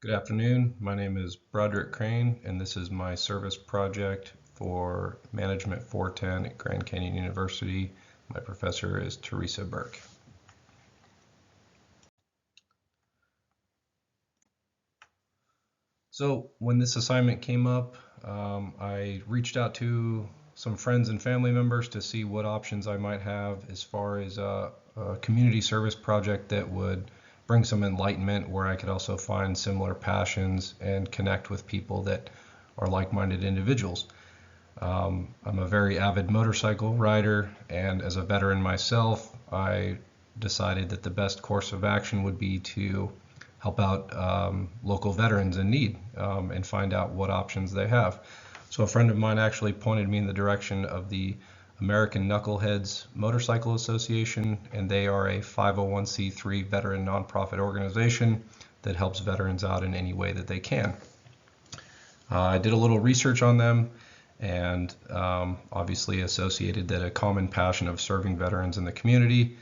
Good afternoon. My name is Broderick Crane, and this is my service project for Management 410 at Grand Canyon University. My professor is Teresa Burke. So when this assignment came up, I reached out to some friends and family members to see what options I might have as far as a community service project that would bring some enlightenment, where I could also find similar passions and connect with people that are like-minded individuals. I'm a very avid motorcycle rider, and as a veteran myself, I decided that the best course of action would be to help out local veterans in need and find out what options they have. So a friend of mine actually pointed me in the direction of the American Knuckleheads Motorcycle Association, and they are a 501c3 veteran nonprofit organization that helps veterans out in any way that they can. I did a little research on them, and obviously associated that a common passion of serving veterans in the community,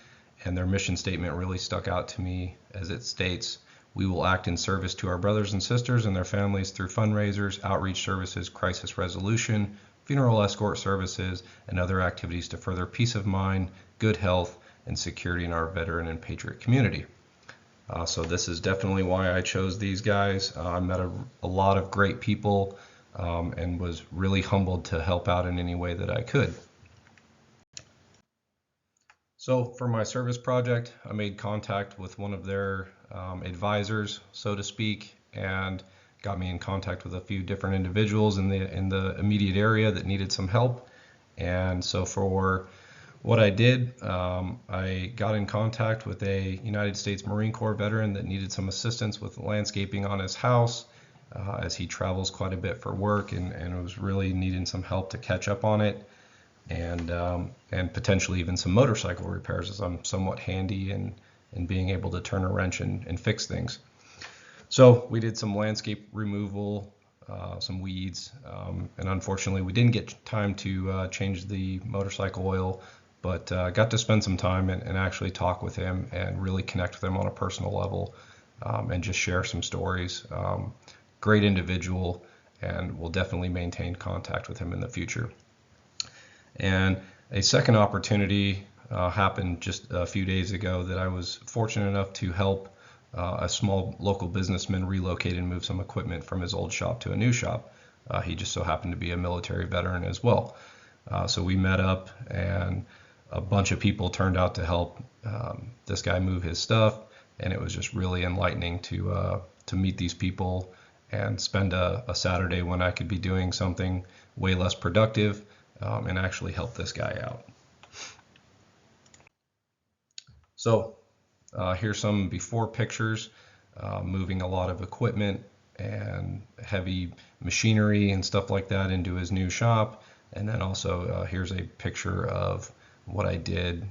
and their mission statement really stuck out to me, as it states, "We will act in service to our brothers and sisters and their families through fundraisers, outreach services, crisis resolution, funeral escort services, and other activities to further peace of mind, good health, and security in our veteran and patriot community." So this is definitely why I chose these guys. I met a lot of great people and was really humbled to help out in any way that I could. So for my service project, I made contact with one of their advisors, so to speak, and got me in contact with a few different individuals in the immediate area that needed some help. And so for what I did, I got in contact with a United States Marine Corps veteran that needed some assistance with landscaping on his house, as he travels quite a bit for work and was really needing some help to catch up on it, and potentially even some motorcycle repairs, as I'm somewhat handy in being able to turn a wrench and fix things. So we did some landscape removal, some weeds, and unfortunately we didn't get time to change the motorcycle oil, but got to spend some time and actually talk with him and really connect with him on a personal level, and just share some stories. Great individual, and we'll definitely maintain contact with him in the future. And a second opportunity happened just a few days ago, that I was fortunate enough to help a small local businessman relocate and move some equipment from his old shop to a new shop. He just so happened to be a military veteran as well. So we met up, and a bunch of people turned out to help this guy move his stuff, and it was just really enlightening to meet these people and spend a Saturday when I could be doing something way less productive, and actually help this guy out. So here's some before pictures, moving a lot of equipment and heavy machinery and stuff like that into his new shop. And then also here's a picture of what I did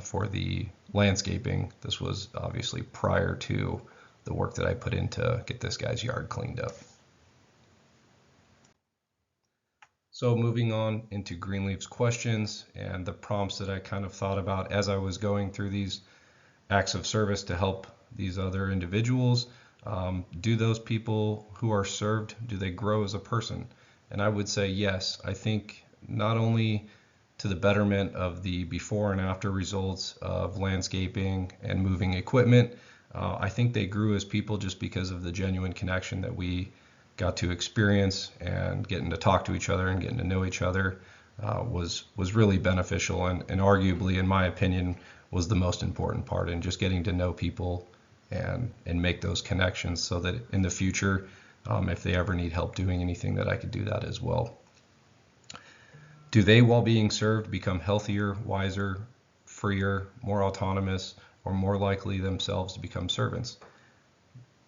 for the landscaping. This was obviously prior to the work that I put in to get this guy's yard cleaned up. So moving on into Greenleaf's questions and the prompts that I kind of thought about as I was going through these acts of service to help these other individuals. Do those people who are served, do they grow as a person? And I would say yes. I think not only to the betterment of the before and after results of landscaping and moving equipment, I think they grew as people just because of the genuine connection that we got to experience, and getting to talk to each other and getting to know each other was really beneficial, and arguably, in my opinion, was the most important part, in just getting to know people and make those connections, so that in the future, if they ever need help doing anything, that I could do that as well. Do they, while being served, become healthier, wiser, freer, more autonomous, or more likely themselves to become servants?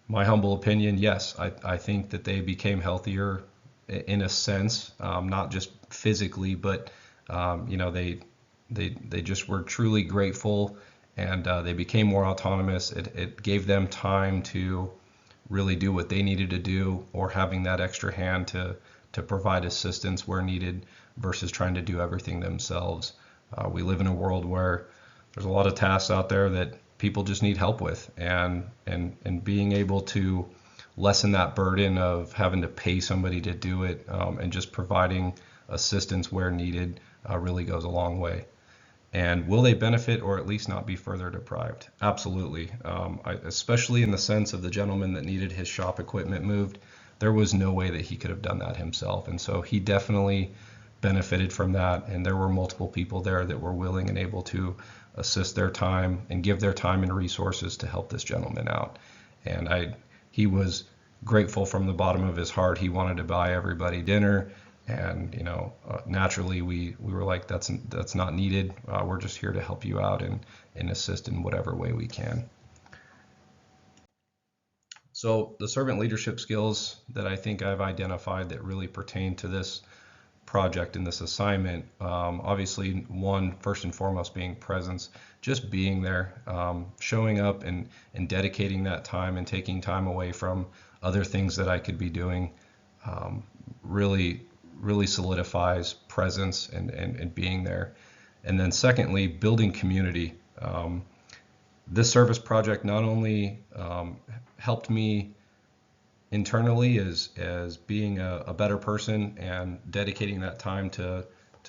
My humble opinion, yes. I think that they became healthier in a sense, not just physically, but they just were truly grateful, and they became more autonomous. It gave them time to really do what they needed to do, or having that extra hand to provide assistance where needed, versus trying to do everything themselves. We live in a world where there's a lot of tasks out there that people just need help with, and being able to lessen that burden of having to pay somebody to do it, and just providing assistance where needed really goes a long way. And will they benefit or at least not be further deprived? Absolutely. Especially in the sense of the gentleman that needed his shop equipment moved, there was no way that he could have done that himself. And so he definitely benefited from that. And there were multiple people there that were willing and able to assist their time and give their time and resources to help this gentleman out. And he was grateful from the bottom of his heart. He wanted to buy everybody dinner. And naturally we were like, that's not needed. We're just here to help you out and assist in whatever way we can. So the servant leadership skills that I think I've identified that really pertain to this project and this assignment, obviously one, first and foremost, being presence, just being there, showing up and dedicating that time and taking time away from other things that I could be doing, really solidifies presence and being there. And then secondly, building community. This service project not only helped me internally as being a better person and dedicating that time to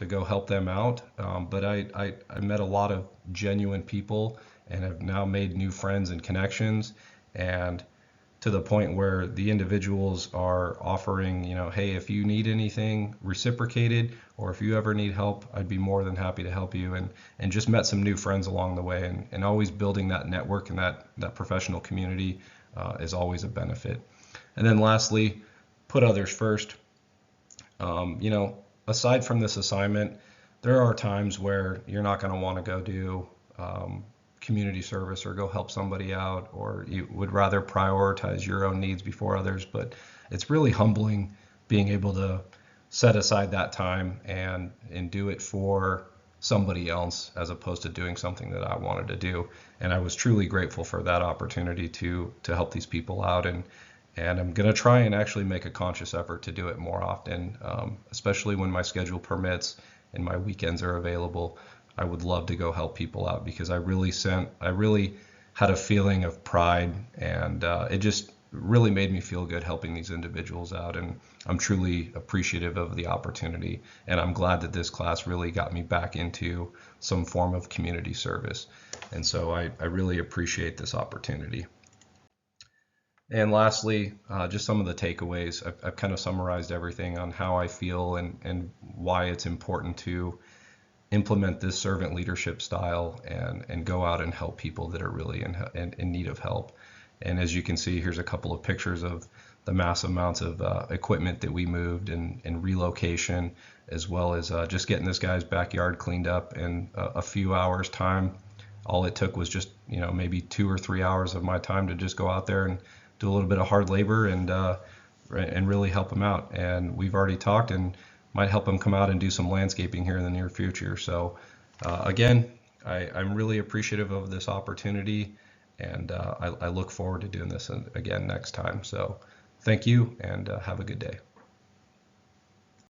go help them out, but I met a lot of genuine people and have now made new friends and connections, and to the point where the individuals are offering, hey, if you need anything reciprocated, or if you ever need help, I'd be more than happy to help you, and just met some new friends along the way, and always building that network and that professional community is always a benefit. And then lastly, put others first. Aside from this assignment, there are times where you're not going to want to go do community service or go help somebody out, or you would rather prioritize your own needs before others. But it's really humbling being able to set aside that time and do it for somebody else as opposed to doing something that I wanted to do. And I was truly grateful for that opportunity to help these people out, and I'm going to try and actually make a conscious effort to do it more often, especially when my schedule permits and my weekends are available. I would love to go help people out, because I really had a feeling of pride, and it just really made me feel good helping these individuals out, and I'm truly appreciative of the opportunity, and I'm glad that this class really got me back into some form of community service, and so I really appreciate this opportunity. And lastly, just some of the takeaways. I've kind of summarized everything on how I feel and why it's important to implement this servant leadership style and go out and help people that are really in need of help. And as you can see, here's a couple of pictures of the massive amounts of equipment that we moved and relocation, as well as just getting this guy's backyard cleaned up in a few hours time. All it took was just maybe 2 or 3 hours of my time to just go out there and do a little bit of hard labor and really help him out. And we've already talked and might help him come out and do some landscaping here in the near future. So again, I'm really appreciative of this opportunity, and I look forward to doing this again next time. So thank you, and have a good day.